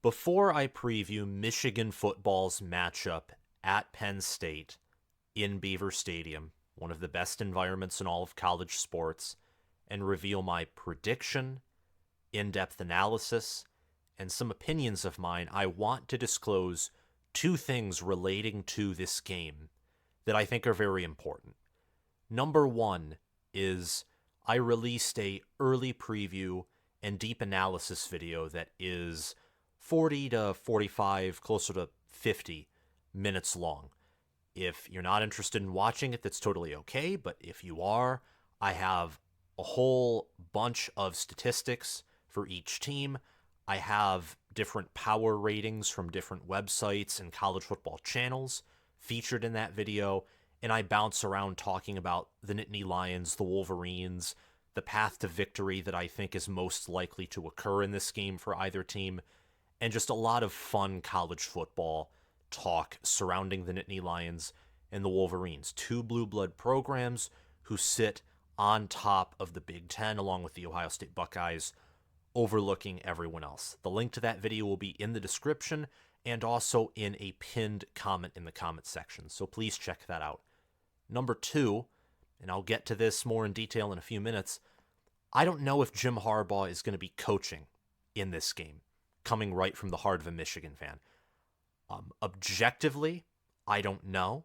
Before I preview Michigan football's matchup at Penn State in Beaver Stadium, one of the best environments in all of college sports, and reveal my prediction, in-depth analysis, and some opinions of mine, I want to disclose two things relating to this game that I think are very important. Number one is I released a early preview and deep analysis video that is 40 to 45, closer to 50 minutes long. If you're not interested in watching it, that's totally okay, but if you are, I have a whole bunch of statistics for each team. I have different power ratings from different websites and college football channels featured in that video, and I bounce around talking about the Nittany Lions, the Wolverines, the path to victory that I think is most likely to occur in this game for either team, and just a lot of fun college football talk surrounding the Nittany Lions and the Wolverines, two blue blood programs who sit on top of the Big Ten along with the Ohio State Buckeyes, overlooking everyone else. The link to that video will be in the description and also in a pinned comment in the comment section, so please check that out. Number two, and I'll get to this more in detail in a few minutes, I don't know if Jim Harbaugh is going to be coaching in this game, coming right from the heart of a Michigan fan. Objectively, I don't know.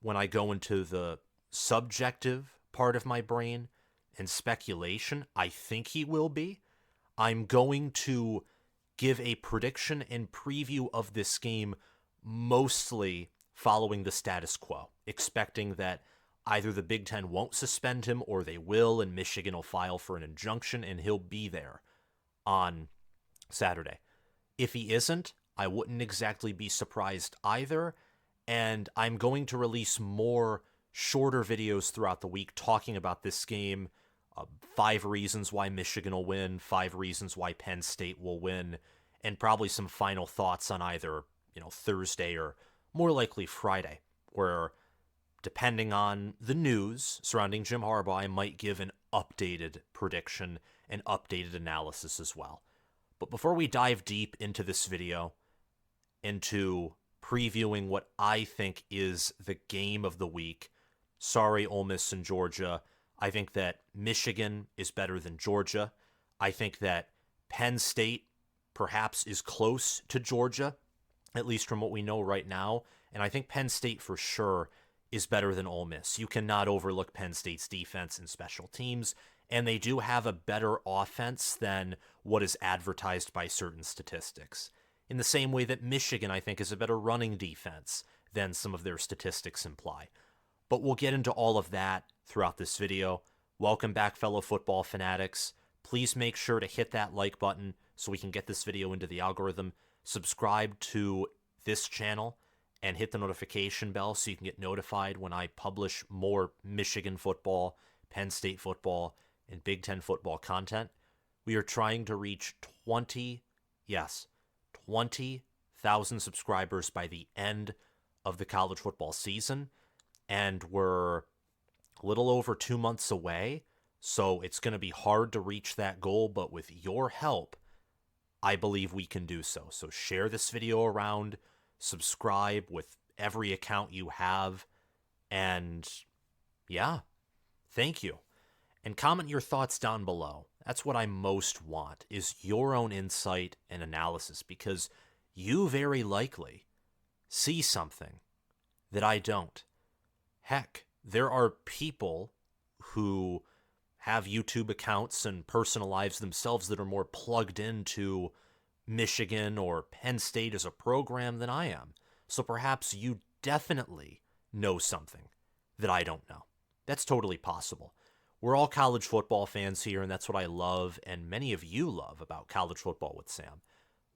When I go into the subjective part of my brain and speculation, I think he will be. I'm going to give a prediction and preview of this game mostly following the status quo, expecting that either the Big Ten won't suspend him or they will, and Michigan will file for an injunction and he'll be there on Saturday. If he isn't, I wouldn't exactly be surprised either, and I'm going to release more shorter videos throughout the week talking about this game, 5 reasons why Michigan will win, 5 reasons why Penn State will win, and probably some final thoughts on either, Thursday or more likely Friday, where depending on the news surrounding Jim Harbaugh, I might give an updated prediction and updated analysis as well. But before we dive deep into this video, into previewing what I think is the game of the week, sorry, Ole Miss and Georgia, I think that Michigan is better than Georgia. I think that Penn State perhaps is close to Georgia, at least from what we know right now. And I think Penn State for sure is better than Ole Miss. You cannot overlook Penn State's defense and special teams, and they do have a better offense than what is advertised by certain statistics. In the same way that Michigan, I think, is a better running defense than some of their statistics imply. But we'll get into all of that throughout this video. Welcome back, fellow football fanatics. Please make sure to hit that like button so we can get this video into the algorithm. Subscribe to this channel and hit the notification bell so you can get notified when I publish more Michigan football, Penn State football, and Big Ten football content. We are trying to reach 20,000 subscribers by the end of the college football season, and we're a little over 2 months away, so it's going to be hard to reach that goal, but with your help, I believe we can do so. So share this video around, subscribe with every account you have, and yeah, thank you. And comment your thoughts down below. That's what I most want, is your own insight and analysis, because you very likely see something that I don't. Heck, there are people who have YouTube accounts and personal lives themselves that are more plugged into Michigan or Penn State as a program than I am. So perhaps you definitely know something that I don't know. That's totally possible. We're all college football fans here, and that's what I love, and many of you love about college football with Sam.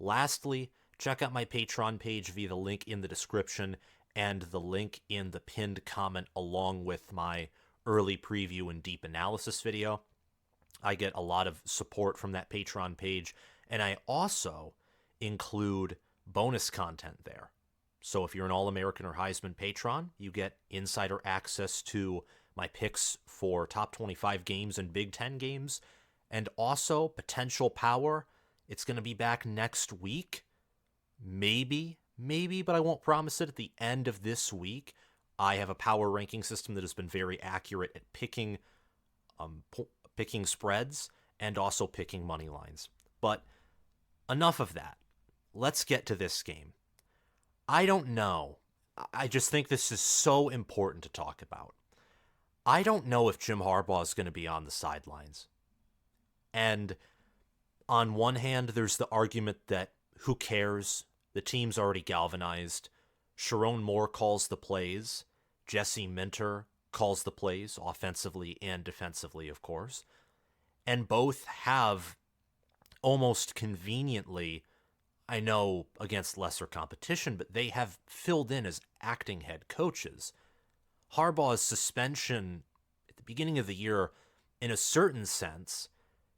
Lastly, check out my Patreon page via the link in the description and the link in the pinned comment along with my early preview and deep analysis video. I get a lot of support from that Patreon page, and I also include bonus content there. So if you're an All-American or Heisman patron, you get insider access to my picks for top 25 games and Big Ten games, and also potential power. It's going to be back next week, maybe, but I won't promise it. At the end of this week, I have a power ranking system that has been very accurate at picking spreads and also picking money lines. But enough of that. Let's get to this game. I don't know. I just think this is so important to talk about. I don't know if Jim Harbaugh is going to be on the sidelines. And on one hand, there's the argument that who cares? The team's already galvanized. Sharon Moore calls the plays. Jesse Minter calls the plays, offensively and defensively, of course. And both have almost conveniently, I know against lesser competition, but they have filled in as acting head coaches. Harbaugh's suspension at the beginning of the year, in a certain sense,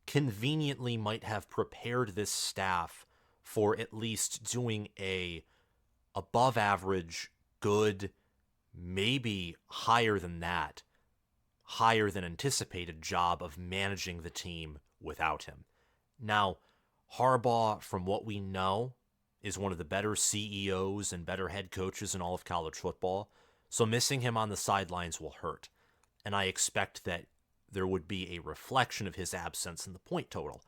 conveniently might have prepared this staff for at least doing a above average, good, maybe higher than that, higher than anticipated job of managing the team without him. Now, Harbaugh, from what we know, is one of the better CEOs and better head coaches in all of college football, so missing him on the sidelines will hurt. And I expect that there would be a reflection of his absence in the point total.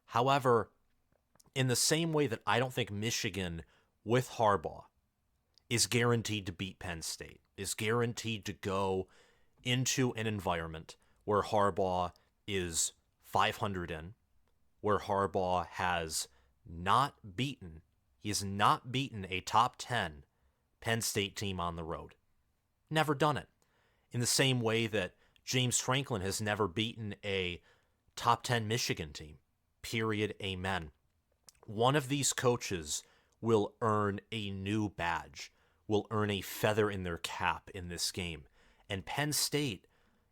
However, in the same way that I don't think Michigan, with Harbaugh, is guaranteed to beat Penn State, is guaranteed to go into an environment where Harbaugh is 500 in, where Harbaugh has not beaten a top 10 Penn State team on the road. Never done it. In the same way that James Franklin has never beaten a top 10 Michigan team. Period. Amen. One of these coaches will earn a new badge, will earn a feather in their cap in this game. And Penn State,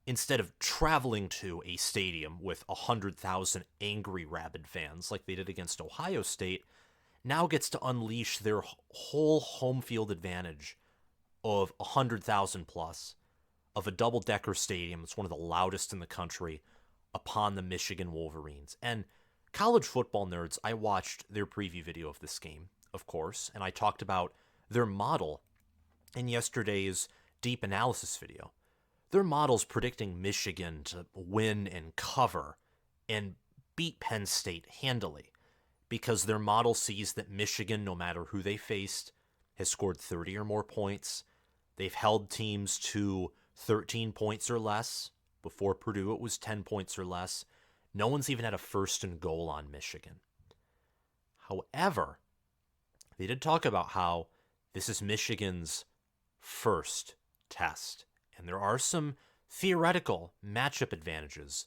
instead of traveling to a stadium with 100,000 angry rabid fans like they did against Ohio State, now gets to unleash their whole home field advantage of 100,000 plus, of a double-decker stadium. It's one of the loudest in the country, upon the Michigan Wolverines. And college football nerds, I watched their preview video of this game, of course, and I talked about their model in yesterday's deep analysis video. Their model's predicting Michigan to win and cover and beat Penn State handily, because their model sees that Michigan, no matter who they faced, has scored 30 or more points. They've held teams to 13 points or less. Before Purdue, it was 10 points or less. No one's even had a first and goal on Michigan. However, they did talk about how this is Michigan's first test, and there are some theoretical matchup advantages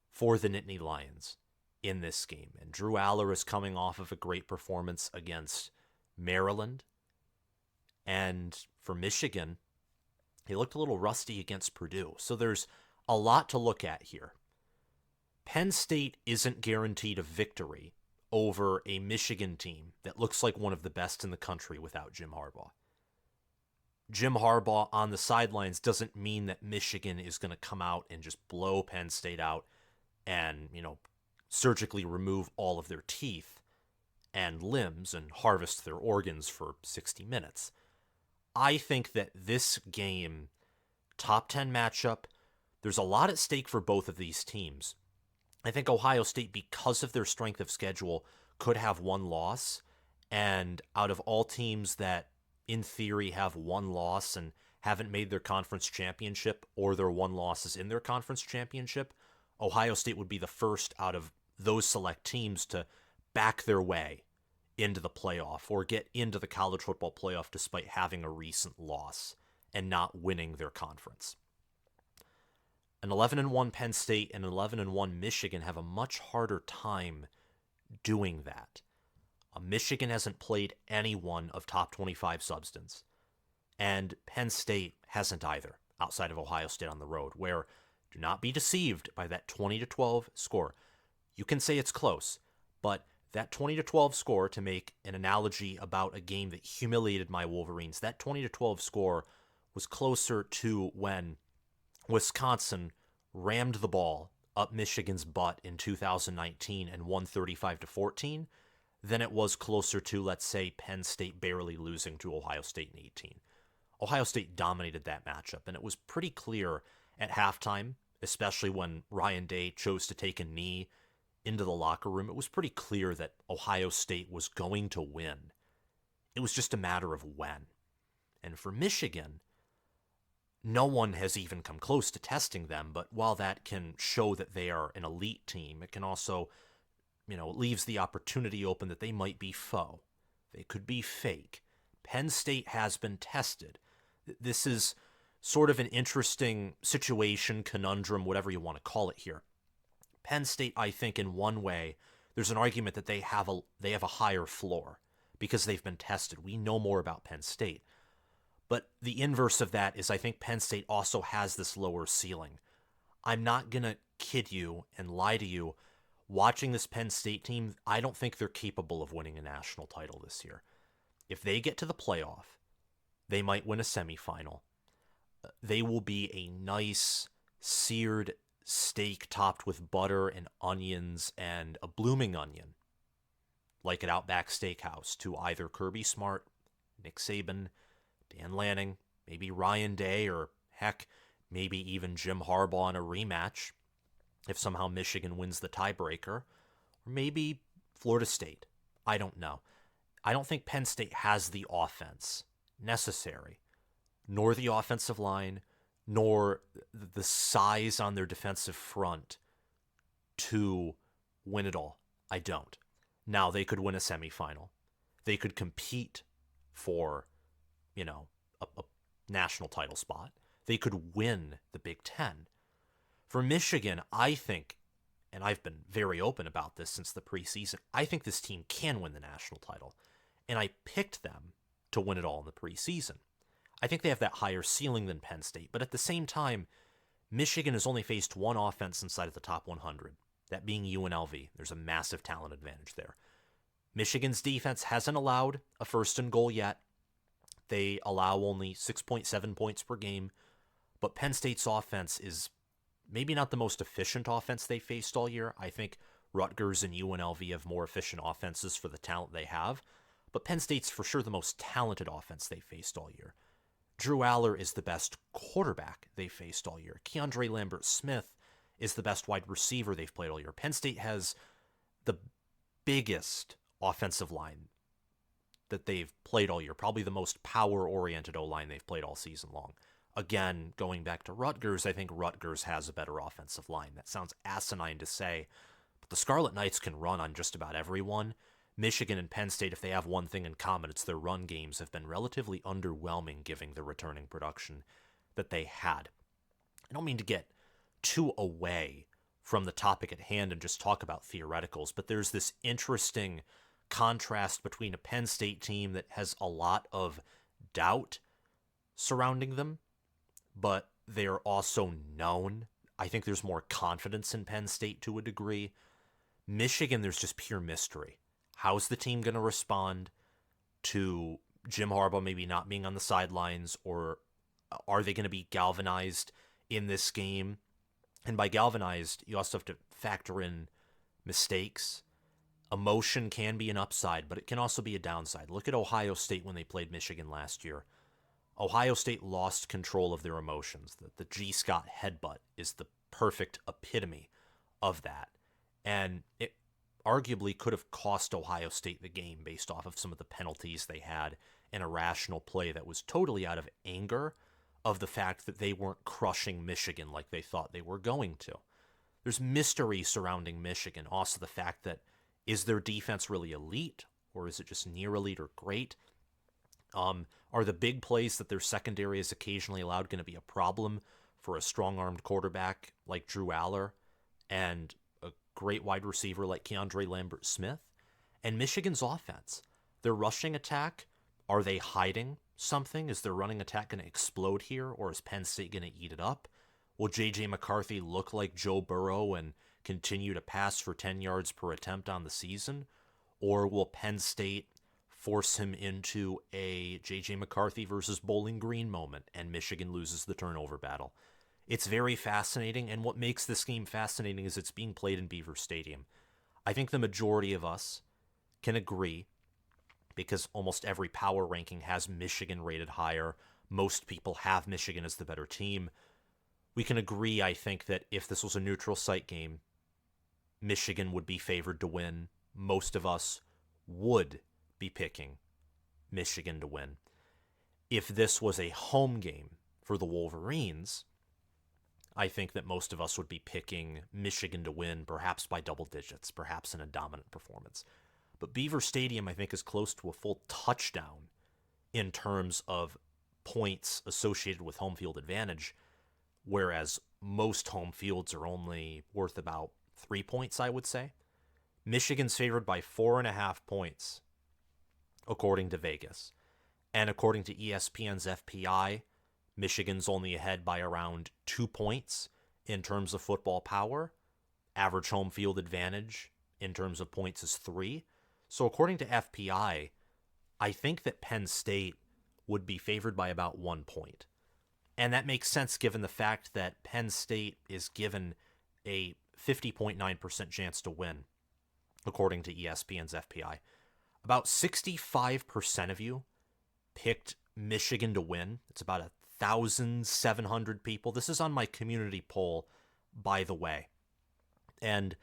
for the Nittany Lions in this game. And Drew Aller is coming off of a great performance against Maryland. And for Michigan, he looked a little rusty against Purdue. So there's a lot to look at here. Penn State isn't guaranteed a victory over a Michigan team that looks like one of the best in the country without Jim Harbaugh. Jim Harbaugh on the sidelines doesn't mean that Michigan is going to come out and just blow Penn State out and, surgically remove all of their teeth and limbs and harvest their organs for 60 minutes. I think that this game, top 10 matchup, there's a lot at stake for both of these teams. I think Ohio State, because of their strength of schedule, could have one loss. And out of all teams that, in theory, have one loss and haven't made their conference championship, or their one loss is in their conference championship, Ohio State would be the first out of those select teams to back their way into the playoff or get into the college football playoff despite having a recent loss and not winning their conference. An 11-1 Penn State and an 11-1 Michigan have a much harder time doing that. Michigan hasn't played anyone of top 25 substance, and Penn State hasn't either, outside of Ohio State on the road, where, do not be deceived by that 20-12 score. You can say it's close, but that 20-12 score, to make an analogy about a game that humiliated my Wolverines, that 20-12 score was closer to when Wisconsin rammed the ball up Michigan's butt in 2019 and won 35-14 than it was closer to, let's say, Penn State barely losing to Ohio State in 18. Ohio State dominated that matchup, and it was pretty clear at halftime, especially when Ryan Day chose to take a knee into the locker room. It was pretty clear that Ohio State was going to win. It was just a matter of when. And for Michigan, no one has even come close to testing them, but while that can show that they are an elite team, it can also, leaves the opportunity open that they might be faux. They could be fake. Penn State has been tested. This is sort of an interesting situation, conundrum, whatever you want to call it here. Penn State, I think, in one way, there's an argument that they have a higher floor because they've been tested. We know more about Penn State. But the inverse of that is I think Penn State also has this lower ceiling. I'm not going to kid you and lie to you. Watching this Penn State team, I don't think they're capable of winning a national title this year. If they get to the playoff, they might win a semifinal. They will be a nice seared steak topped with butter and onions and a blooming onion, like at Outback Steakhouse, to either Kirby Smart, Nick Saban, Dan Lanning, maybe Ryan Day, or heck, maybe even Jim Harbaugh in a rematch if somehow Michigan wins the tiebreaker, or maybe Florida State. I don't know. I don't think Penn State has the offense necessary, nor the offensive line, nor the size on their defensive front to win it all. I don't. Now, they could win a semifinal. They could compete for, a national title spot. They could win the Big Ten. For Michigan, I think, and I've been very open about this since the preseason, I think this team can win the national title. And I picked them to win it all in the preseason. I think they have that higher ceiling than Penn State, but at the same time, Michigan has only faced one offense inside of the top 100, that being UNLV. There's a massive talent advantage there. Michigan's defense hasn't allowed a first and goal yet. They allow only 6.7 points per game, but Penn State's offense is maybe not the most efficient offense they faced all year. I think Rutgers and UNLV have more efficient offenses for the talent they have, but Penn State's for sure the most talented offense they faced all year. Drew Aller is the best quarterback they faced all year. Keandre Lambert-Smith is the best wide receiver they've played all year. Penn State has the biggest offensive line that they've played all year, probably the most power-oriented O-line they've played all season long. Again, going back to Rutgers, I think Rutgers has a better offensive line. That sounds asinine to say, but the Scarlet Knights can run on just about everyone. Michigan and Penn State, if they have one thing in common, it's their run games have been relatively underwhelming given the returning production that they had. I don't mean to get too away from the topic at hand and just talk about theoreticals, but there's this interesting contrast between a Penn State team that has a lot of doubt surrounding them, but they're also known. I think there's more confidence in Penn State to a degree. Michigan, there's just pure mystery. How's the team going to respond to Jim Harbaugh maybe not being on the sidelines, or are they going to be galvanized in this game? And by galvanized, you also have to factor in mistakes. Emotion can be an upside, but it can also be a downside. Look at Ohio State when they played Michigan last year. Ohio State lost control of their emotions. The G. Scott headbutt is the perfect epitome of that. And it arguably could have cost Ohio State the game based off of some of the penalties they had and irrational play that was totally out of anger of the fact that they weren't crushing Michigan like they thought they were going to. There's mystery surrounding Michigan. Also the fact that, is their defense really elite, or is it just near elite or great? Are the big plays that their secondary is occasionally allowed going to be a problem for a strong-armed quarterback like Drew Aller and a great wide receiver like Keandre Lambert-Smith? And Michigan's offense, their rushing attack, are they hiding something? Is their running attack going to explode here, or is Penn State going to eat it up? Will J.J. McCarthy look like Joe Burrow and continue to pass for 10 yards per attempt on the season? Or will Penn State force him into a J.J. McCarthy versus Bowling Green moment and Michigan loses the turnover battle? It's very fascinating, and what makes this game fascinating is it's being played in Beaver Stadium. I think the majority of us can agree, because almost every power ranking has Michigan rated higher. Most people have Michigan as the better team. We can agree, I think, that if this was a neutral site game, Michigan would be favored to win. Most of us would be picking Michigan to win. If this was a home game for the Wolverines, I think that most of us would be picking Michigan to win, perhaps by double digits, perhaps in a dominant performance. But Beaver Stadium, I think, is close to a full touchdown in terms of points associated with home field advantage, whereas most home fields are only worth about 3 points, I would say. Michigan's favored by 4.5 points, according to Vegas. And according to ESPN's FPI, Michigan's only ahead by around 2 points in terms of football power. Average home field advantage in terms of points is 3. So according to FPI, I think that Penn State would be favored by about 1 point. And that makes sense given the fact that Penn State is given a 50.9% chance to win, according to ESPN's FPI. About 65% of you picked Michigan to win. It's about 1,700 people. This is on my community poll, by the way. And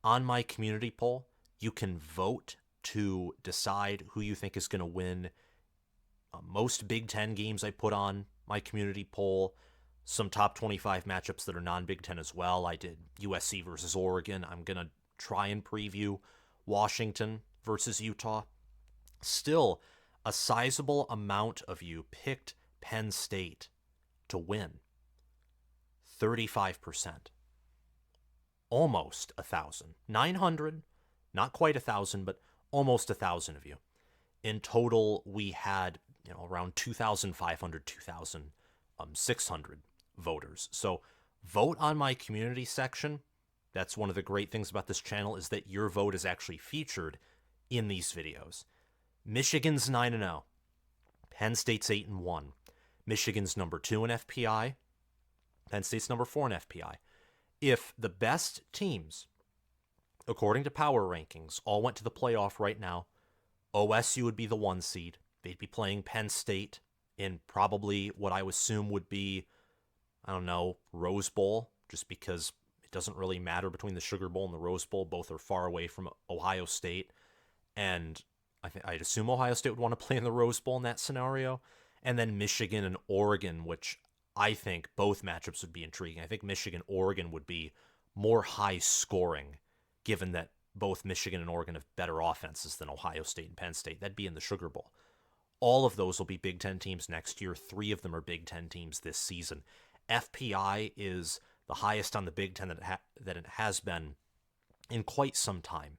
on my community poll, you can vote to decide who you think is going to win. Most Big Ten games I put on my community poll, some top 25 matchups that are non-Big Ten as well. I did USC versus Oregon. I'm going to try and preview Washington versus Utah. Still, a sizable amount of you picked Penn State to win. 35%. Almost 1,000. 900, not quite 1,000, but almost 1,000 of you. In total, we had around 2,500, 2,600 voters. So vote on my community section. That's one of the great things about this channel, is that your vote is actually featured in these videos. Michigan's 9-0. Penn State's 8-1. Michigan's number 2 in FPI. Penn State's number 4 in FPI. If the best teams, according to power rankings, all went to the playoff right now, OSU would be the 1 seed. They'd be playing Penn State in probably what I would assume would be, Rose Bowl, just because it doesn't really matter between the Sugar Bowl and the Rose Bowl. Both are far away from Ohio State. And I'd assume Ohio State would want to play in the Rose Bowl in that scenario. And then Michigan and Oregon, which I think both matchups would be intriguing. I think Michigan-Oregon would be more high scoring, given that both Michigan and Oregon have better offenses than Ohio State and Penn State. That'd be in the Sugar Bowl. All of those will be Big Ten teams next year. 3 of them are Big Ten teams this season. FPI is the highest on the Big Ten that it has been in quite some time.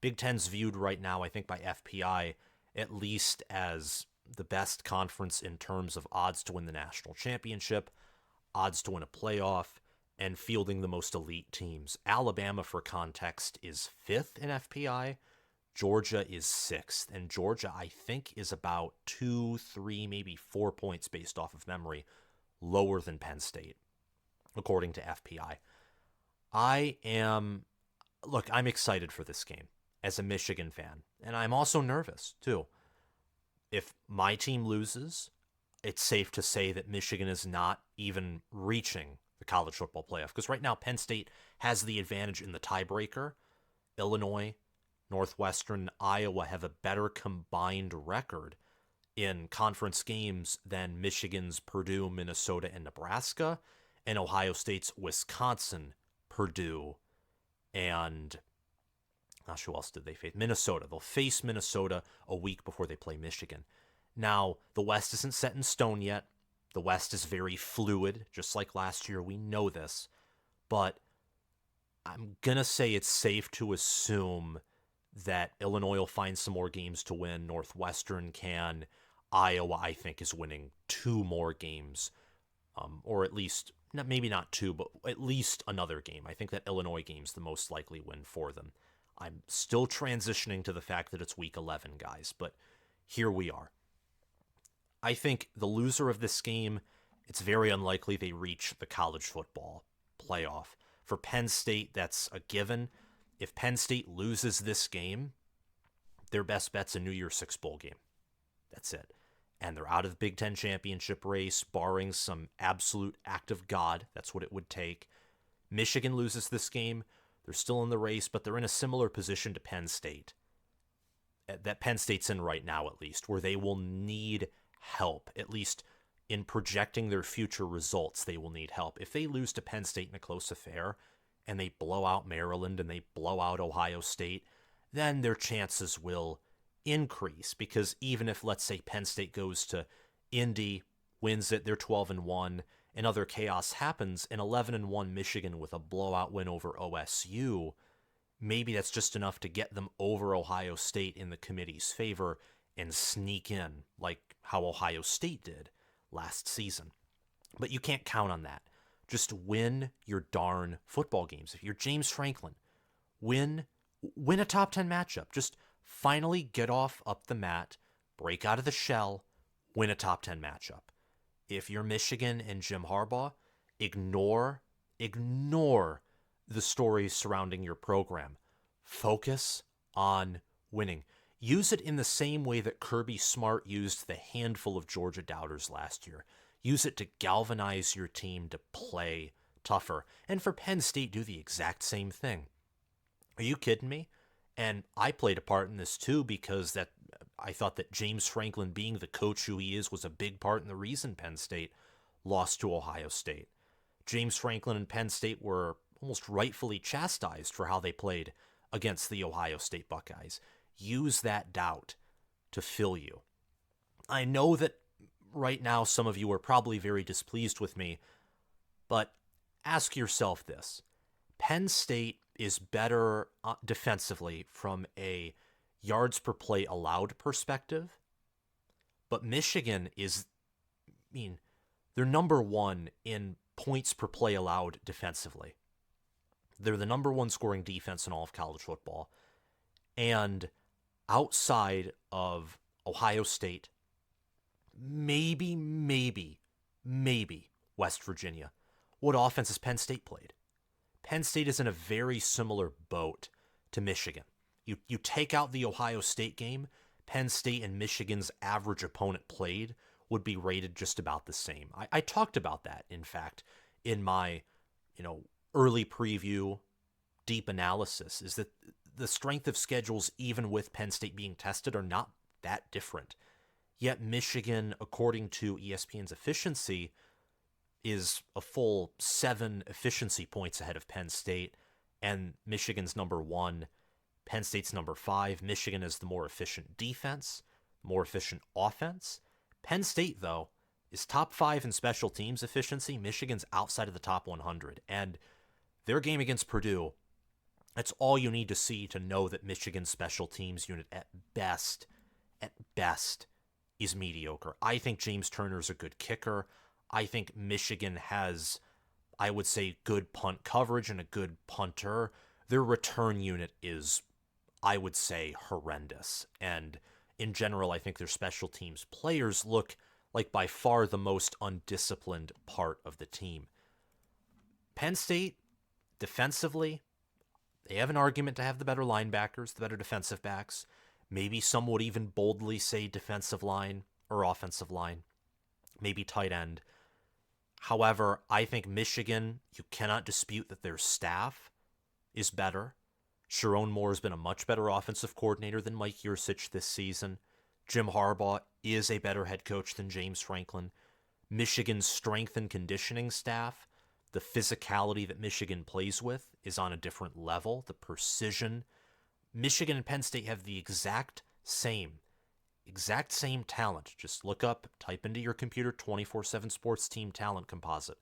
Big Ten's viewed right now, I think, by FPI at least as the best conference in terms of odds to win the national championship, odds to win a playoff, and fielding the most elite teams. Alabama, for context, is 5th in FPI. Georgia is 6th. And Georgia, I think, is about 2, 3, maybe 4 points based off of memory lower than Penn State, according to FPI. I'm excited for this game as a Michigan fan. And I'm also nervous, too. If my team loses, it's safe to say that Michigan is not even reaching the college football playoff. Because right now, Penn State has the advantage in the tiebreaker. Illinois, Northwestern, and Iowa have a better combined record in conference games than Michigan's Purdue, Minnesota, and Nebraska, and Ohio State's Wisconsin, Purdue, and who else did they face? Minnesota. They'll face Minnesota a week before they play Michigan. Now, the West isn't set in stone yet. The West is very fluid, just like last year. We know this. But I'm going to say it's safe to assume that Illinois will find some more games to win. Northwestern can. Iowa, I think, is winning 2 more games. Or at least, maybe not 2, but at least another game. I think that Illinois game's the most likely win for them. I'm still transitioning to the fact that it's week 11, guys, but here we are. I think the loser of this game, it's very unlikely they reach the college football playoff. For Penn State, that's a given. If Penn State loses this game, their best bet's a New Year's Six bowl game. That's it. And they're out of the Big Ten championship race, barring some absolute act of God. That's what it would take. Michigan loses this game. They're still in the race, but they're in a similar position to Penn State. That Penn State's in right now, at least, where they will need help. At least in projecting their future results, they will need help. If they lose to Penn State in a close affair, and they blow out Maryland and they blow out Ohio State, then their chances will increase, because even if, let's say, Penn State goes to Indy, wins it, they're 12-1, and other chaos happens, an 11-1 Michigan with a blowout win over OSU, maybe that's just enough to get them over Ohio State in the committee's favor and sneak in, like how Ohio State did last season. But you can't count on that. Just win your darn football games. If you're James Franklin, win a top 10 matchup. Just finally get up the mat, break out of the shell, win a top 10 matchup. If you're Michigan and Jim Harbaugh, ignore the stories surrounding your program. Focus on winning. Use it in the same way that Kirby Smart used the handful of Georgia doubters last year. Use it to galvanize your team to play tougher. And for Penn State, do the exact same thing. Are you kidding me? And I played a part in this too, because I thought that James Franklin, being the coach who he is, was a big part in the reason Penn State lost to Ohio State. James Franklin and Penn State were almost rightfully chastised for how they played against the Ohio State Buckeyes. Use that doubt to fill you. I know that right now some of you are probably very displeased with me, but ask yourself this. Penn State is better defensively from a yards per play allowed perspective, but Michigan is, they're number one in points per play allowed defensively. They're the number one scoring defense in all of college football. And outside of Ohio State, maybe West Virginia, what offense has Penn State played? Penn State is in a very similar boat to Michigan. You take out the Ohio State game, Penn State and Michigan's average opponent played would be rated just about the same. I talked about that, in fact, in my early preview, deep analysis, is that the strength of schedules, even with Penn State being tested, are not that different. Yet Michigan, according to ESPN's efficiency, is a full 7 efficiency points ahead of Penn State, and Michigan's number 1, Penn State's number 5. Michigan is the more efficient defense, more efficient offense. Penn State, though, is top 5 in special teams efficiency. Michigan's outside of the top 100, and their game against Purdue, that's all you need to see to know that Michigan's special teams unit at best, is mediocre. I think James Turner's a good kicker. I think Michigan has, I would say, good punt coverage and a good punter. Their return unit is, I would say, horrendous. And in general, I think their special teams players look like by far the most undisciplined part of the team. Penn State, defensively, they have an argument to have the better linebackers, the better defensive backs. Maybe some would even boldly say defensive line or offensive line, maybe tight end. However, I think Michigan, you cannot dispute that their staff is better. Sharon Moore has been a much better offensive coordinator than Mike Yurcich this season. Jim Harbaugh is a better head coach than James Franklin. Michigan's strength and conditioning staff, the physicality that Michigan plays with, is on a different level. The precision. Michigan and Penn State have the exact same talent. Just look up, type into your computer 24/7 Sports Team Talent Composite.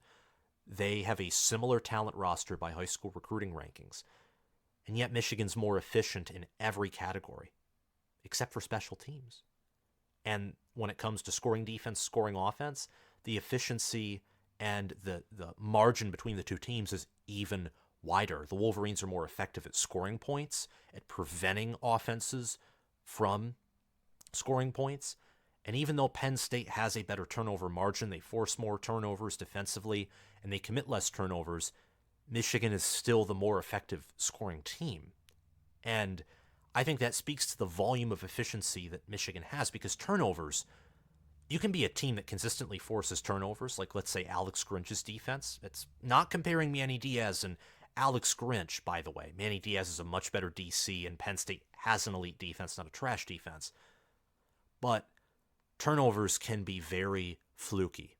They have a similar talent roster by high school recruiting rankings. And yet Michigan's more efficient in every category, except for special teams. And when it comes to scoring defense, scoring offense, the efficiency and the margin between the two teams is even wider. The Wolverines are more effective at scoring points, at preventing offenses from scoring points. And even though Penn State has a better turnover margin, they force more turnovers defensively, and they commit less turnovers, Michigan is still the more effective scoring team. And I think that speaks to the volume of efficiency that Michigan has, because turnovers, you can be a team that consistently forces turnovers, like let's say Alex Grinch's defense. It's not comparing Manny Diaz and Alex Grinch, by the way. Manny Diaz is a much better DC, and Penn State has an elite defense, not a trash defense. But turnovers can be very fluky,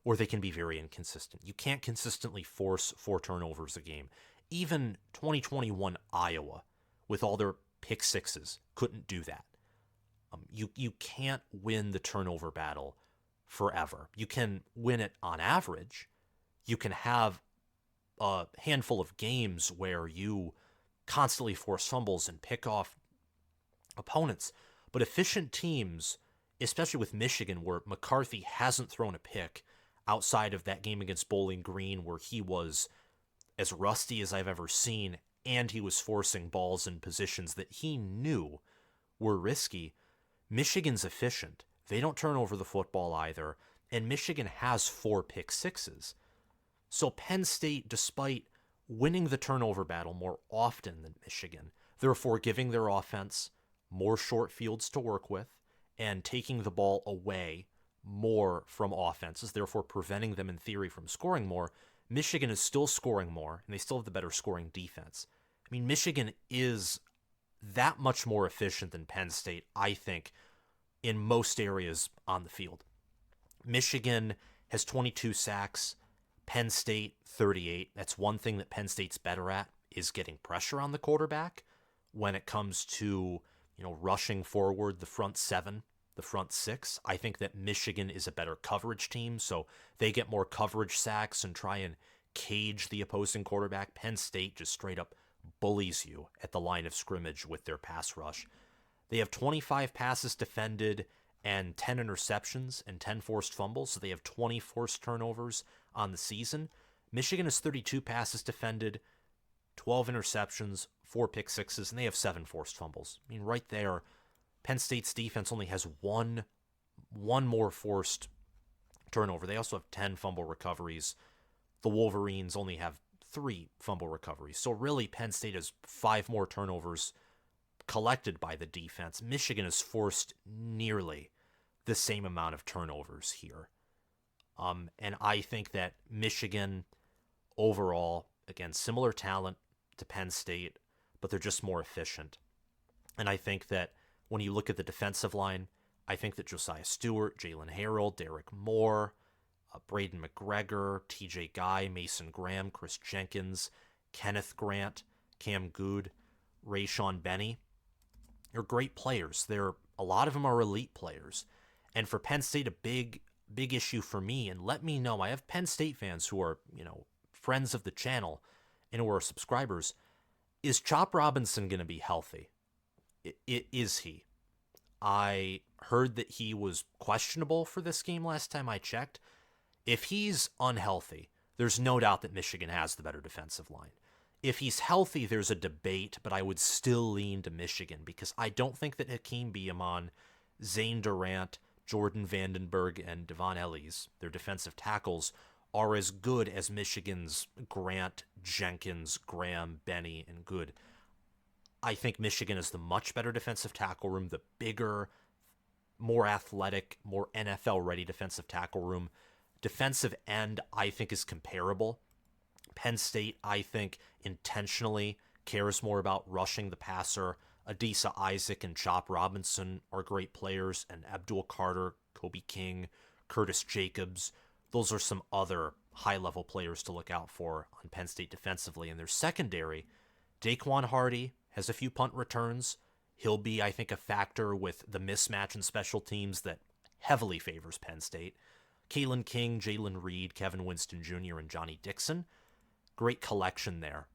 or they can be very inconsistent. You can't consistently force 4 turnovers a game. Even 2021 Iowa, with all their pick sixes, couldn't do that. You can't win the turnover battle forever. You can win it on average. You can have a handful of games where you constantly force fumbles and pick off opponents. But efficient teams, especially with Michigan, where McCarthy hasn't thrown a pick outside of that game against Bowling Green, where he was as rusty as I've ever seen, and he was forcing balls in positions that he knew were risky. Michigan's efficient. They don't turn over the football either, and Michigan has 4 pick sixes. So Penn State, despite winning the turnover battle more often than Michigan, therefore giving their offense more short fields to work with and taking the ball away more from offenses, therefore preventing them in theory from scoring more, Michigan is still scoring more, and they still have the better scoring defense. I mean, Michigan is that much more efficient than Penn State, I think, in most areas on the field. Michigan has 22 sacks, Penn State 38. That's one thing that Penn State's better at, is getting pressure on the quarterback when it comes to, rushing forward the front 7, the front 6. I think that Michigan is a better coverage team, so they get more coverage sacks and try and cage the opposing quarterback. Penn State just straight up bullies you at the line of scrimmage with their pass rush. They have 25 passes defended and 10 interceptions and 10 forced fumbles, so they have 20 forced turnovers on the season. Michigan has 32 passes defended, 12 interceptions, 4 pick sixes, and they have 7 forced fumbles. I mean, right there, Penn State's defense only has one more forced turnover. They also have 10 fumble recoveries. The Wolverines only have 3 fumble recoveries. So really, Penn State has 5 more turnovers collected by the defense. Michigan has forced nearly the same amount of turnovers here. And I think that Michigan overall, again, similar talent to Penn State, but they're just more efficient. And I think that when you look at the defensive line, I think that Josiah Stewart, Jalen Harrell, Derek Moore, Braden McGregor, TJ Guy, Mason Graham, Chris Jenkins, Kenneth Grant, Cam Good, Rayshawn Benny, they're great players. A lot of them are elite players. And for Penn State, a big issue for me, and let me know, I have Penn State fans who are, friends of the channel and who are subscribers. Is Chop Robinson going to be healthy? Is he? I heard that he was questionable for this game last time I checked. If he's unhealthy, there's no doubt that Michigan has the better defensive line. If he's healthy, there's a debate, but I would still lean to Michigan because I don't think that Hakeem Beamon, Zane Durant, Jordan Vandenberg, and Devon Ellies, their defensive tackles, are as good as Michigan's Grant, Jenkins, Graham, Benny, and Good. I think Michigan is the much better defensive tackle room, the bigger, more athletic, more NFL-ready defensive tackle room. Defensive end, I think, is comparable. Penn State, I think, intentionally cares more about rushing the passer. Adisa Isaac and Chop Robinson are great players, and Abdul Carter, Kobe King, Curtis Jacobs. Those are some other high-level players to look out for on Penn State defensively. In their secondary, Daquan Hardy has a few punt returns. He'll be, I think, a factor with the mismatch in special teams that heavily favors Penn State. Kalen King, Jalen Reed, Kevin Winston Jr., and Johnny Dixon. Great collection there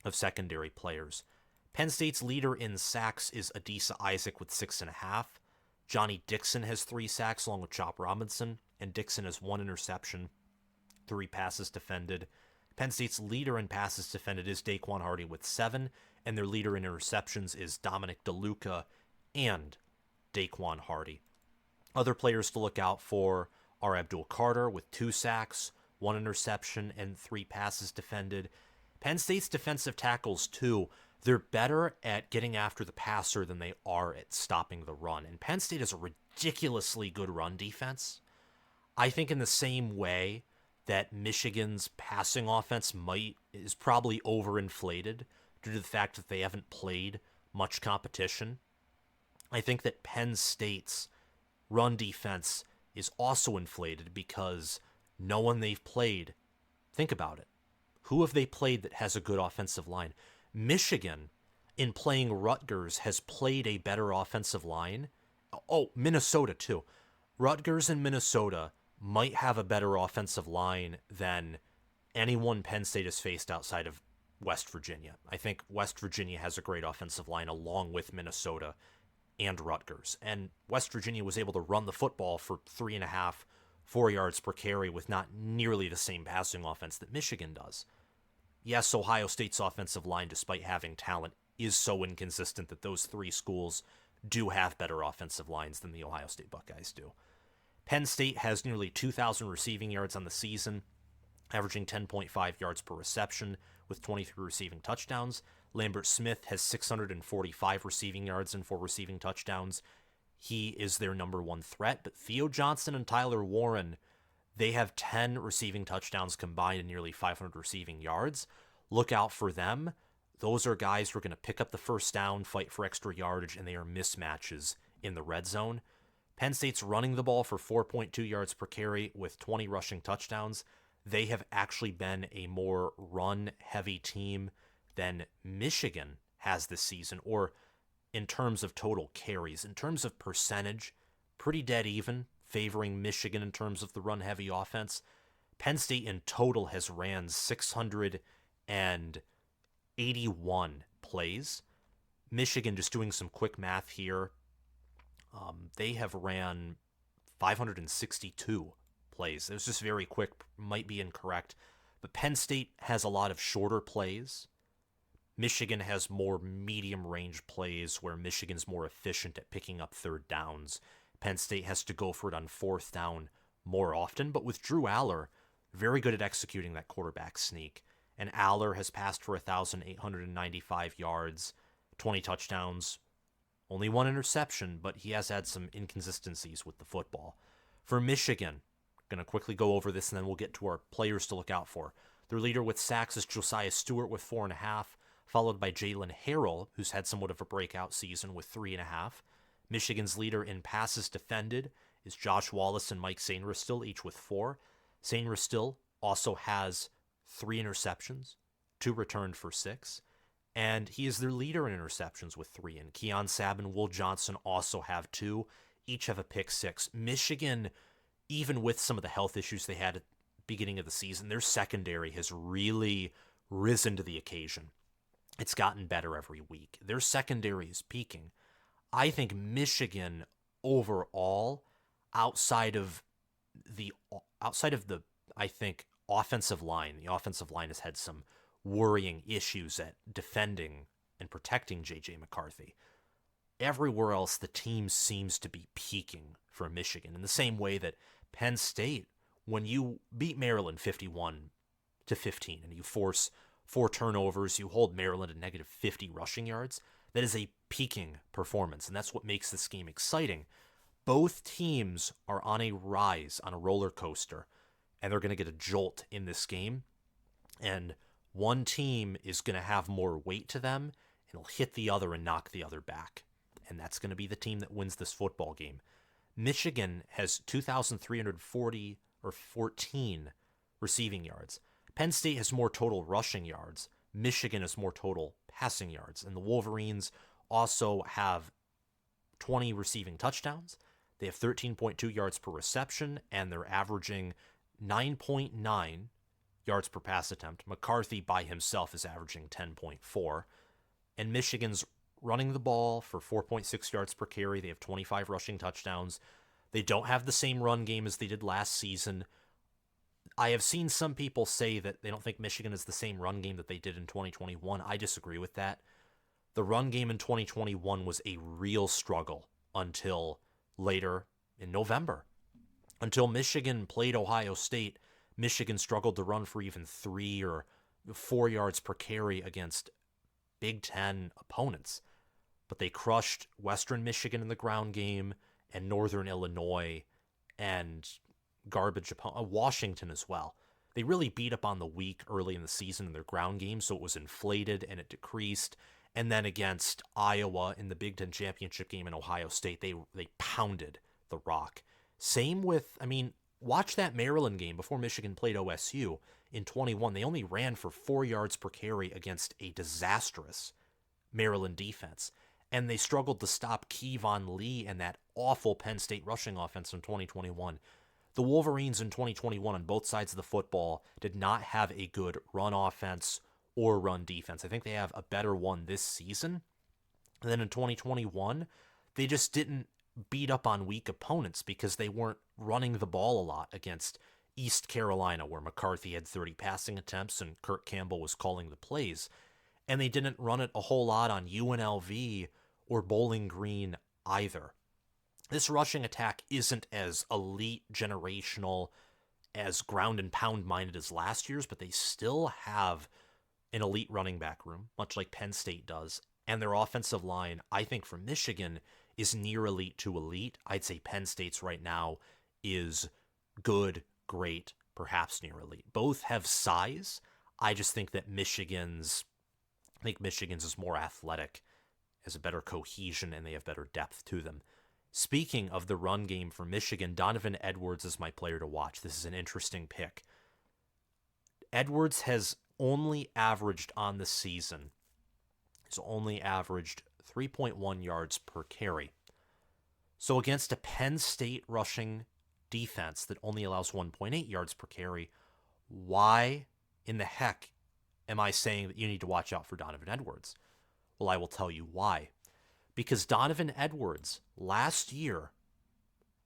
of secondary players. Penn State's leader in sacks is Adisa Isaac with 6.5. Johnny Dixon has 3 sacks along with Chop Robinson, and Dixon has 1 interception, 3 passes defended. Penn State's leader in passes defended is Daquan Hardy with 7, and their leader in interceptions is Dominic DeLuca and Daquan Hardy. Other players to look out for are Abdul Carter with 2 sacks, 1 interception, and 3 passes defended. Penn State's defensive tackles, too, they're better at getting after the passer than they are at stopping the run. And Penn State has a ridiculously good run defense. I think in the same way that Michigan's passing offense is probably overinflated due to the fact that they haven't played much competition. I think that Penn State's run defense is also inflated because no one they've played, think about it. Who have they played that has a good offensive line? Michigan, in playing Rutgers, has played a better offensive line. Oh, Minnesota too. Rutgers and Minnesota might have a better offensive line than anyone Penn State has faced outside of West Virginia. I think West Virginia has a great offensive line along with Minnesota and Rutgers. And West Virginia was able to run the football for 3.5, 4 yards per carry with not nearly the same passing offense that Michigan does. Yes, Ohio State's offensive line, despite having talent, is so inconsistent that those three schools do have better offensive lines than the Ohio State Buckeyes do. Penn State has nearly 2,000 receiving yards on the season, averaging 10.5 yards per reception with 23 receiving touchdowns. Lambert Smith has 645 receiving yards and 4 receiving touchdowns. He is their number one threat, but Theo Johnson and Tyler Warren, they have 10 receiving touchdowns combined and nearly 500 receiving yards. Look out for them. Those are guys who are going to pick up the first down, fight for extra yardage, and they are mismatches in the red zone. Penn State's running the ball for 4.2 yards per carry with 20 rushing touchdowns. They have actually been a more run-heavy team than Michigan has this season, or in terms of total carries. In terms of percentage, pretty dead even, favoring Michigan in terms of the run-heavy offense. Penn State in total has ran 681 plays. Michigan, just doing some quick math here, they have ran 562 plays. It was just very quick, might be incorrect. But Penn State has a lot of shorter plays. Michigan has more medium-range plays where Michigan's more efficient at picking up third downs. Penn State has to go for it on fourth down more often. But with Drew Aller, very good at executing that quarterback sneak. And Aller has passed for 1,895 yards, 20 touchdowns, only 1 interception, but he has had some inconsistencies with the football. For Michigan, going to quickly go over this and then we'll get to our players to look out for. Their leader with sacks is Josiah Stewart with 4.5, followed by Jalen Harrell, who's had somewhat of a breakout season with 3.5. Michigan's leader in passes defended is Josh Wallace and Mike Sainristil, each with 4. Sainristil also has 3 interceptions, 2 returned for 6. And he is their leader in interceptions with 3. And Keon Sabb and Will Johnson also have 2. Each have a pick 6. Michigan, even with some of the health issues they had at the beginning of the season, their secondary has really risen to the occasion. It's gotten better every week. Their secondary is peaking. I think Michigan overall, outside of the I think offensive line, the offensive line has had some worrying issues at defending and protecting J.J. McCarthy. Everywhere else, the team seems to be peaking for Michigan in the same way that Penn State, when you beat Maryland 51-15 and you force 4 turnovers, you hold Maryland at negative 50 rushing yards, that is a peaking performance, and that's what makes this game exciting. Both teams are on a rise, on a roller coaster, and they're going to get a jolt in this game, and one team is going to have more weight to them, and it'll hit the other and knock the other back. And that's going to be the team that wins this football game. Michigan has 2,340 or 14 receiving yards. Penn State has more total rushing yards. Michigan has more total passing yards. And the Wolverines also have 20 receiving touchdowns. They have 13.2 yards per reception, and they're averaging 9.9 yards per pass attempt. McCarthy by himself is averaging 10.4. And Michigan's running the ball for 4.6 yards per carry. They have 25 rushing touchdowns. They don't have the same run game as they did last season. I have seen some people say that they don't think Michigan is the same run game that they did in 2021. I disagree with that. The run game in 2021 was a real struggle until later in November. Until Michigan played Ohio State, Michigan struggled to run for even 3 or 4 yards per carry against Big Ten opponents. But they crushed Western Michigan in the ground game and Northern Illinois and garbage Washington as well. They really beat up on the weak early in the season in their ground game, so it was inflated and it decreased. And then against Iowa in the Big Ten championship game in Ohio State, they pounded the rock. Same with, watch that Maryland game before Michigan played OSU in 21. They only ran for 4 yards per carry against a disastrous Maryland defense. And they struggled to stop Kevon Lee and that awful Penn State rushing offense in 2021. The Wolverines in 2021 on both sides of the football did not have a good run offense or run defense. I think they have a better one this season. And then in 2021, they just didn't beat up on weak opponents because they weren't running the ball a lot against East Carolina, where McCarthy had 30 passing attempts and Kirk Campbell was calling the plays. And they didn't run it a whole lot on UNLV or Bowling Green either. This rushing attack isn't as elite, generational, as ground and pound minded as last year's, but they still have an elite running back room, much like Penn State does. And their offensive line, I think, for Michigan is near elite to elite. I'd say Penn State's right now is good, great, perhaps near elite. Both have size. I just think that Michigan's is more athletic, has a better cohesion, and they have better depth to them. Speaking of the run game for Michigan, Donovan Edwards is my player to watch. This is an interesting pick. Edwards has only averaged on the season, he's only averaged 3.1 yards per carry. So against a Penn State rushing defense that only allows 1.8 yards per carry, why in the heck am I saying that you need to watch out for Donovan Edwards? Well, I will tell you why. Because Donovan Edwards last year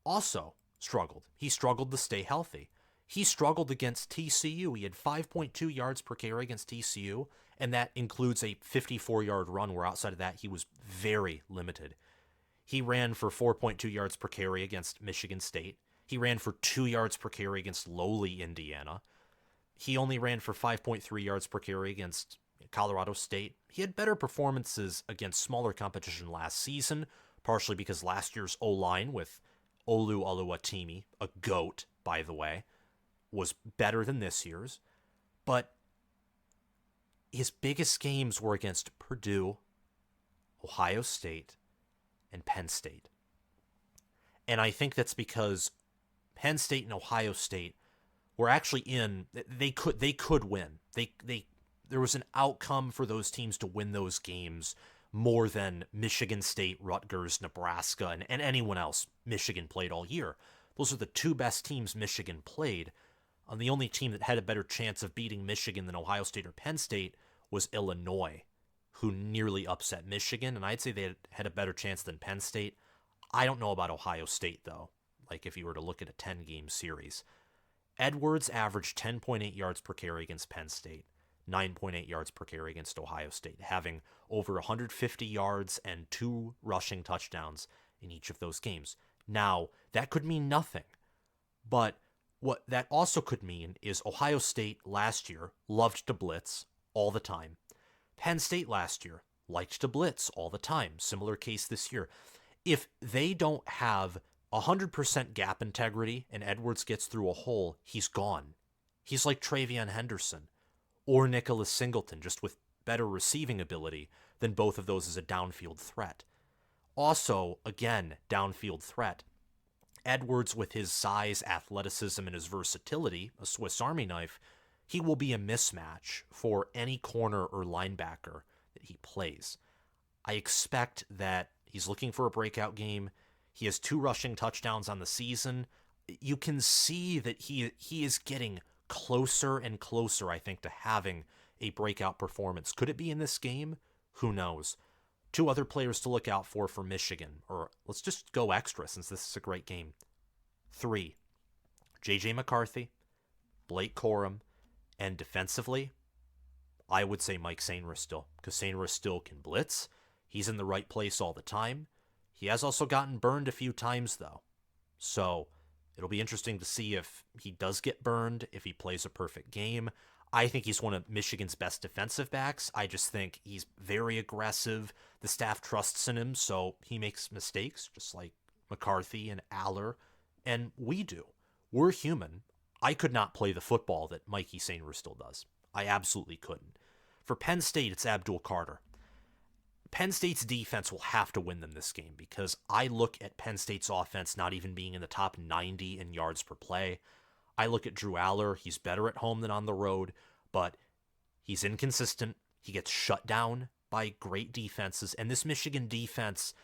also struggled. He struggled to stay healthy. He struggled against TCU. He had 5.2 yards per carry against TCU, and that includes a 54-yard run where outside of that he was very limited. He ran for 4.2 yards per carry against Michigan State. He ran for 2 yards per carry against lowly Indiana. He only ran for 5.3 yards per carry against Colorado State. He had better performances against smaller competition last season, partially because last year's O-line with Olu Oluwatimi, a GOAT, by the way, was better than this year's. But his biggest games were against Purdue, Ohio State, and Penn State. And I think that's because Penn State and Ohio State were actually they could win. There was an outcome for those teams to win those games more than Michigan State, Rutgers, Nebraska, and anyone else Michigan played all year. Those are the two best teams Michigan played. And the only team that had a better chance of beating Michigan than Ohio State or Penn State was Illinois, who nearly upset Michigan, and I'd say they had a better chance than Penn State. I don't know about Ohio State, though, like if you were to look at a 10-game series. Edwards averaged 10.8 yards per carry against Penn State, 9.8 yards per carry against Ohio State, having over 150 yards and 2 rushing touchdowns in each of those games. Now, that could mean nothing, but what that also could mean is Ohio State last year loved to blitz all the time. Penn State last year liked to blitz all the time. Similar case this year. If they don't have 100% gap integrity and Edwards gets through a hole, he's gone. He's like Travion Henderson or Nicholas Singleton, just with better receiving ability than both of those as a downfield threat. Also, again, downfield threat. Edwards, with his size, athleticism, and his versatility, a Swiss Army knife, he will be a mismatch for any corner or linebacker that he plays. I expect that he's looking for a breakout game. He has 2 rushing touchdowns on the season. You can see that he is getting closer and closer, I think, to having a breakout performance. Could it be in this game? Who knows? 2 other players to look out for Michigan, or let's just go extra since this is a great game. 3, J.J. McCarthy, Blake Corum, and defensively, I would say Mike Sainristil, because Sainristil can blitz. He's in the right place all the time. He has also gotten burned a few times, though. So it'll be interesting to see if he does get burned, if he plays a perfect game. I think he's one of Michigan's best defensive backs. I just think he's very aggressive. The staff trusts in him, so he makes mistakes, just like McCarthy and Aller, and we do. We're human. I could not play the football that Mikey Sainer still does. I absolutely couldn't. For Penn State, it's Abdul Carter. Penn State's defense will have to win them this game because I look at Penn State's offense not even being in the top 90 in yards per play. I look at Drew Aller. He's better at home than on the road, but he's inconsistent. He gets shut down by great defenses. And this Michigan defense,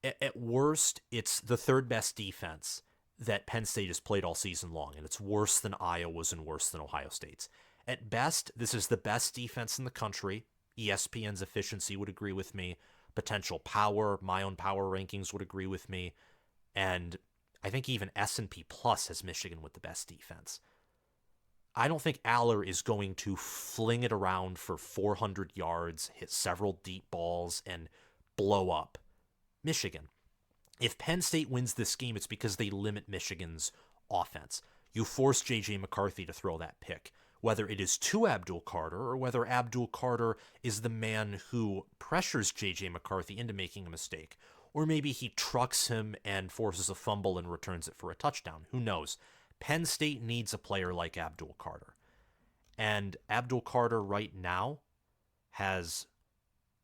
at worst, it's the third best defense that Penn State has played all season long, and it's worse than Iowa's and worse than Ohio State's. At best, this is the best defense in the country. ESPN's efficiency would agree with me. Potential power, my own power rankings would agree with me. And I think even S&P Plus has Michigan with the best defense. I don't think Aller is going to fling it around for 400 yards, hit several deep balls, and blow up Michigan. If Penn State wins this game, it's because they limit Michigan's offense. You force J.J. McCarthy to throw that pick, whether it is to Abdul Carter or whether Abdul Carter is the man who pressures J.J. McCarthy into making a mistake. Or maybe he trucks him and forces a fumble and returns it for a touchdown. Who knows? Penn State needs a player like Abdul Carter. And Abdul Carter right now has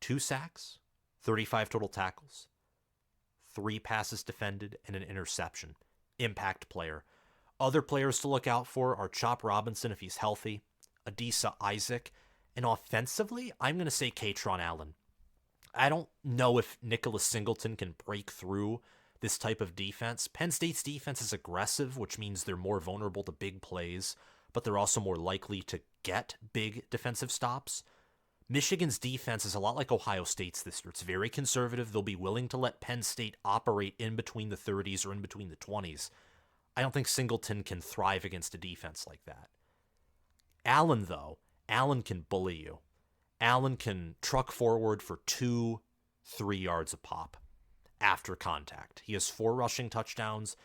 2 sacks, 35 total tackles, 3 passes defended, and an interception. Impact player. Other players to look out for are Chop Robinson if he's healthy, Adisa Isaac, and offensively, I'm going to say Katron Allen. I don't know if Nicholas Singleton can break through this type of defense. Penn State's defense is aggressive, which means they're more vulnerable to big plays, but they're also more likely to get big defensive stops. Michigan's defense is a lot like Ohio State's this year. It's very conservative. They'll be willing to let Penn State operate in between the 30s or in between the 20s. I don't think Singleton can thrive against a defense like that. Allen, though, Allen can bully you. Allen can truck forward for 2-3 yards a pop after contact. He has 4 rushing touchdowns,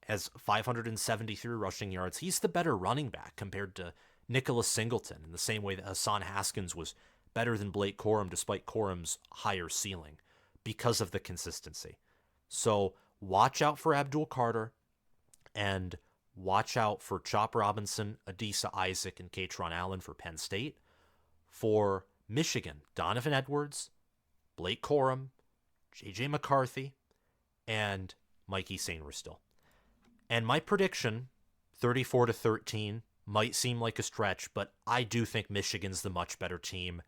has 573 rushing yards. He's the better running back compared to Nicholas Singleton, in the same way that Hassan Haskins was better than Blake Corum despite Corum's higher ceiling because of the consistency. So watch out for Abdul Carter and watch out for Chop Robinson, Adisa Isaac, and Katron Allen for Penn State. For Michigan, Donovan Edwards, Blake Corum, J.J. McCarthy, and Mikey Sainer still. And my prediction, 34-13, might seem like a stretch, but I do think Michigan's the much better team.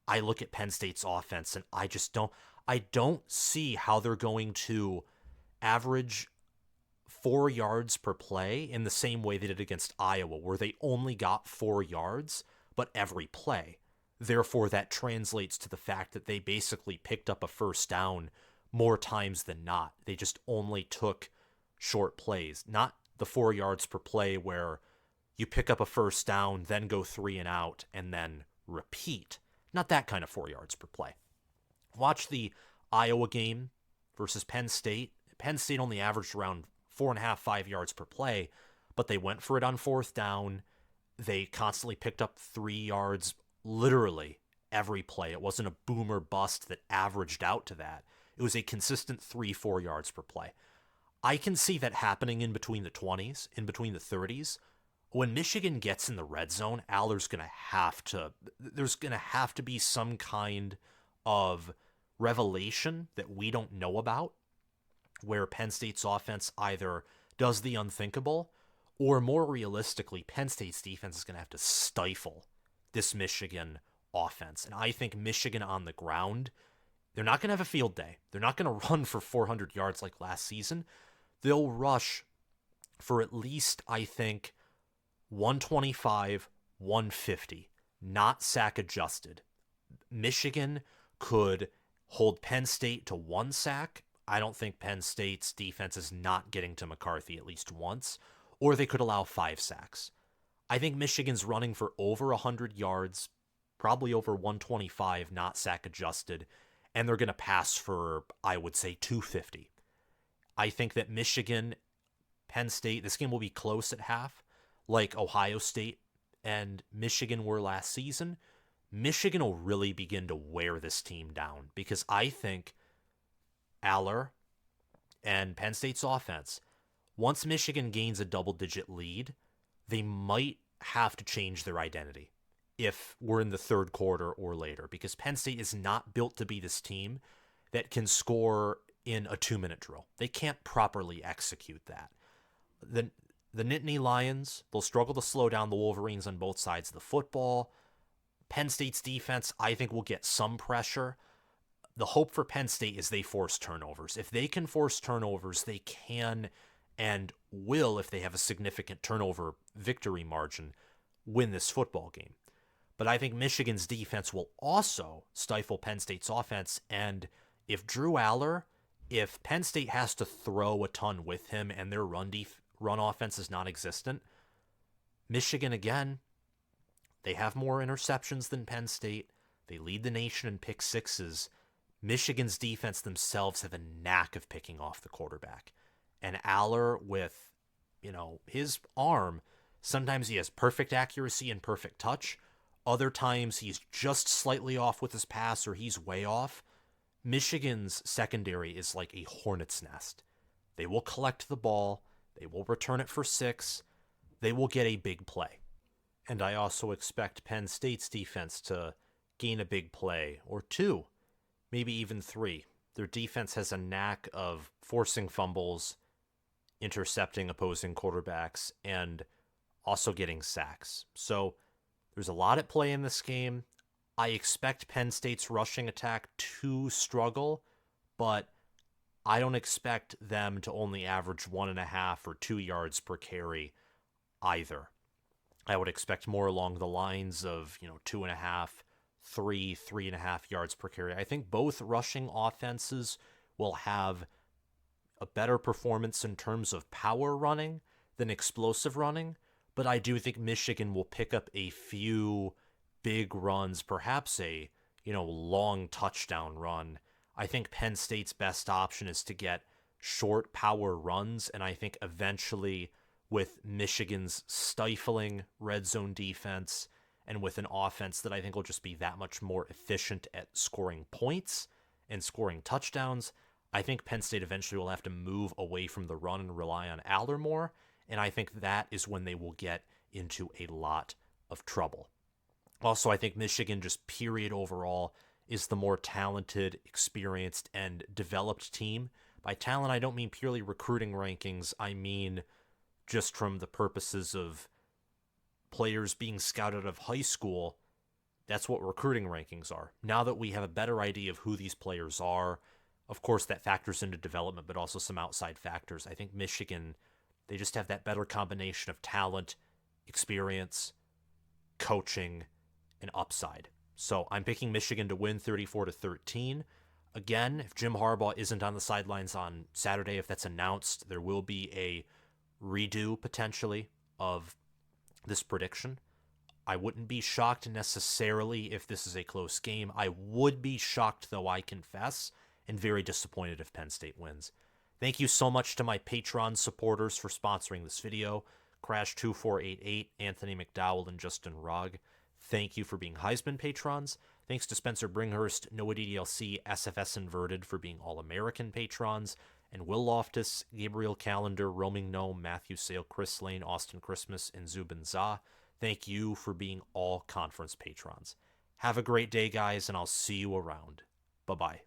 I look at Penn State's offense, and I don't see how they're going to average 4 yards per play in the same way they did against Iowa, where they only got 4 yards, but every play. Therefore, that translates to the fact that they basically picked up a first down more times than not. They just only took short plays, not the 4 yards per play where you pick up a first down, then go 3 and out, and then repeat. Not that kind of 4 yards per play. Watch the Iowa game versus Penn State. Penn State only averaged around 4.5, 5 yards per play, but they went for it on 4th down. They constantly picked up 3 yards literally every play. It wasn't a boom or bust that averaged out to that. It was a consistent 3-4 yards per play. I can see that happening in between the 20s, in between the 30s. When Michigan gets in the red zone, there's going to have to be some kind of revelation that we don't know about, where Penn State's offense either does the unthinkable, or more realistically, Penn State's defense is going to have to stifle this Michigan offense. And I think Michigan on the ground, they're not going to have a field day. They're not going to run for 400 yards like last season. They'll rush for at least, I think, 125, 150, not sack adjusted. Michigan could hold Penn State to 1 sack. I don't think Penn State's defense is not getting to McCarthy at least once, or they could allow 5 sacks. I think Michigan's running for over 100 yards, probably over 125, not sack adjusted, and they're going to pass for, I would say, 250. I think that Michigan, Penn State, this game will be close at half, like Ohio State and Michigan were last season, Michigan will really begin to wear this team down because I think Aller and Penn State's offense, once Michigan gains a double-digit lead, they might have to change their identity if we're in the third quarter or later, because Penn State is not built to be this team that can score in a 2-minute drill. They can't properly execute that. The Nittany Lions, they'll struggle to slow down the Wolverines on both sides of the football. Penn State's defense, I think, will get some pressure. The hope for Penn State is they force turnovers. If they can force turnovers, they can and will, if they have a significant turnover victory margin, win this football game. But I think Michigan's defense will also stifle Penn State's offense. And if Drew Aller, if Penn State has to throw a ton with him and their run offense is non-existent, Michigan, again, they have more interceptions than Penn State. They lead the nation in pick sixes. Michigan's defense themselves have a knack of picking off the quarterback. And Aller, with, his arm, sometimes he has perfect accuracy and perfect touch. Other times he's just slightly off with his pass or he's way off. Michigan's secondary is like a hornet's nest. They will collect the ball. They will return it for 6. They will get a big play. And I also expect Penn State's defense to gain a big play or 2, maybe even 3. Their defense has a knack of forcing fumbles, intercepting opposing quarterbacks, and also getting sacks. So there's a lot at play in this game. I expect Penn State's rushing attack to struggle, but I don't expect them to only average 1.5 or 2 yards per carry either. I would expect more along the lines of, 2.5, 3.5 yards per carry. I think both rushing offenses will have a better performance in terms of power running than explosive running, but I do think Michigan will pick up a few big runs, perhaps a, long touchdown run. I think Penn State's best option is to get short power runs, and I think eventually with Michigan's stifling red zone defense and with an offense that I think will just be that much more efficient at scoring points and scoring touchdowns, I think Penn State eventually will have to move away from the run and rely on Aller more, and I think that is when they will get into a lot of trouble. Also, I think Michigan, just period overall, is the more talented, experienced, and developed team. By talent, I don't mean purely recruiting rankings. I mean just from the purposes of players being scouted out of high school. That's what recruiting rankings are. Now that we have a better idea of who these players are, of course that factors into development, but also some outside factors. I think Michigan, they just have that better combination of talent, experience, coaching, and upside. So I'm picking Michigan to win 34-13. Again, if Jim Harbaugh isn't on the sidelines on Saturday, if that's announced, there will be a redo potentially of this prediction. I wouldn't be shocked necessarily if this is a close game. I would be shocked, though, I confess, and very disappointed if Penn State wins. Thank you so much to my Patreon supporters for sponsoring this video. Crash2488, Anthony McDowell, and Justin Rogg. Thank you for being Heisman patrons. Thanks to Spencer Bringhurst, Noah DDLC, SFS Inverted for being All-American patrons, and Will Loftus, Gabriel Calendar, Roaming Gnome, Matthew Sale, Chris Lane, Austin Christmas, and Zubin Zah. Thank you for being all conference patrons. Have a great day, guys, and I'll see you around. Bye-bye.